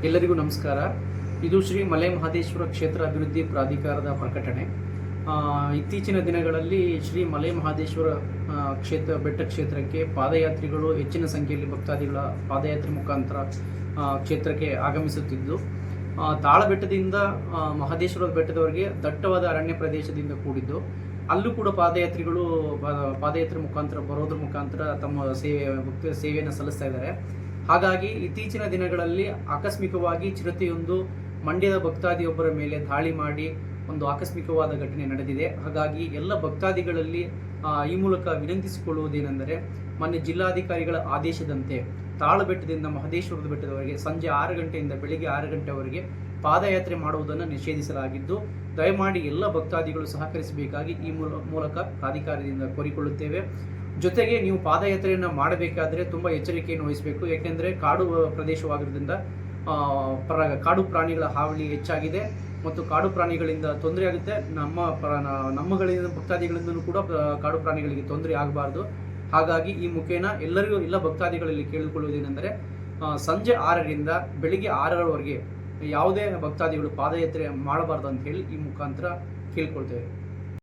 ಎಲ್ಲರಿಗೂ ನಮಸ್ಕಾರ. ಇದು ಶ್ರೀ ಮಲೆ ಮಹದೇಶ್ವರ ಕ್ಷೇತ್ರ ಅಭಿವೃದ್ಧಿ ಪ್ರಾಧಿಕಾರದ ಪ್ರಕಟಣೆ. ಇತ್ತೀಚಿನ ದಿನಗಳಲ್ಲಿ ಶ್ರೀ ಮಲೆ ಮಹದೇಶ್ವರ ಬೆಟ್ಟ ಕ್ಷೇತ್ರಕ್ಕೆ ಪಾದಯಾತ್ರಿಗಳು ಹೆಚ್ಚಿನ ಸಂಖ್ಯೆಯಲ್ಲಿ ಭಕ್ತಾದಿಗಳ ಪಾದಯಾತ್ರೆ ಮುಖಾಂತರ ಕ್ಷೇತ್ರಕ್ಕೆ ಆಗಮಿಸುತ್ತಿದ್ದು, ತಾಳಬೆಟ್ಟದಿಂದ ಮಹದೇಶ್ವರ ಬೆಟ್ಟದವರೆಗೆ ದಟ್ಟವಾದ ಅರಣ್ಯ ಪ್ರದೇಶದಿಂದ ಕೂಡಿದ್ದು, ಅಲ್ಲೂ ಕೂಡ ಪಾದಯಾತ್ರೆ ಮುಖಾಂತರ ಬರೋದ್ರ ಮುಖಾಂತರ ತಮ್ಮ ಸೇವೆಯನ್ನು ಸಲ್ಲಿಸ್ತಾ ಇದ್ದಾರೆ. ಹಾಗಾಗಿ ಇತ್ತೀಚಿನ ದಿನಗಳಲ್ಲಿ ಆಕಸ್ಮಿಕವಾಗಿ ಚಿರತೆಯೊಂದು ಮಂಡ್ಯದ ಭಕ್ತಾದಿಯೊಬ್ಬರ ಮೇಲೆ ದಾಳಿ ಮಾಡಿ ಒಂದು ಆಕಸ್ಮಿಕವಾದ ಘಟನೆ ನಡೆದಿದೆ. ಹಾಗಾಗಿ ಎಲ್ಲ ಭಕ್ತಾದಿಗಳಲ್ಲಿ ಈ ಮೂಲಕ ವಿನಂತಿಸಿಕೊಳ್ಳುವುದೇನೆಂದರೆ, ಮಾನ್ಯ ಜಿಲ್ಲಾಧಿಕಾರಿಗಳ ಆದೇಶದಂತೆ ತಾಳಬೆಟ್ಟದಿಂದ ಮಹದೇಶ್ವರದ ಬೆಟ್ಟದವರೆಗೆ ಸಂಜೆ 6 ಗಂಟೆಯಿಂದ ಬೆಳಿಗ್ಗೆ 6 ಗಂಟೆವರೆಗೆ ಪಾದಯಾತ್ರೆ ಮಾಡುವುದನ್ನು ನಿಷೇಧಿಸಲಾಗಿದ್ದು, ದಯಮಾಡಿ ಎಲ್ಲ ಭಕ್ತಾದಿಗಳು ಸಹಕರಿಸಬೇಕಾಗಿ ಈ ಮೂಲಕ ಪ್ರಾಧಿಕಾರದಿಂದ ಕೋರಿಕೊಳ್ಳುತ್ತೇವೆ. ಜೊತೆಗೆ ನೀವು ಪಾದಯಾತ್ರೆಯನ್ನು ಮಾಡಬೇಕಾದ್ರೆ ತುಂಬ ಎಚ್ಚರಿಕೆಯನ್ನು ವಹಿಸಬೇಕು. ಏಕೆಂದರೆ ಕಾಡು ಪ್ರದೇಶವಾಗಿರೋದ್ರಿಂದ ಕಾಡು ಪ್ರಾಣಿಗಳ ಹಾವಳಿ ಹೆಚ್ಚಾಗಿದೆ ಮತ್ತು ಕಾಡು ಪ್ರಾಣಿಗಳಿಂದ ತೊಂದರೆ ಆಗುತ್ತೆ. ನಮ್ಮಗಳಿಂದ ಭಕ್ತಾದಿಗಳಿಂದಲೂ ಕೂಡ ಕಾಡು ಪ್ರಾಣಿಗಳಿಗೆ ತೊಂದರೆ ಆಗಬಾರ್ದು. ಹಾಗಾಗಿ ಈ ಮುಖೇನ ಎಲ್ಲ ಭಕ್ತಾದಿಗಳಲ್ಲಿ ಕೇಳಿಕೊಳ್ಳುವುದೇನೆಂದರೆ, ಸಂಜೆ 6ರಿಂದ ಬೆಳಿಗ್ಗೆ 6ರವರೆಗೆ ಯಾವುದೇ ಭಕ್ತಾದಿಗಳು ಪಾದಯಾತ್ರೆ ಮಾಡಬಾರ್ದು ಅಂತ ಹೇಳಿ ಈ ಮುಖಾಂತರ ಕೇಳ್ಕೊಳ್ತೇವೆ.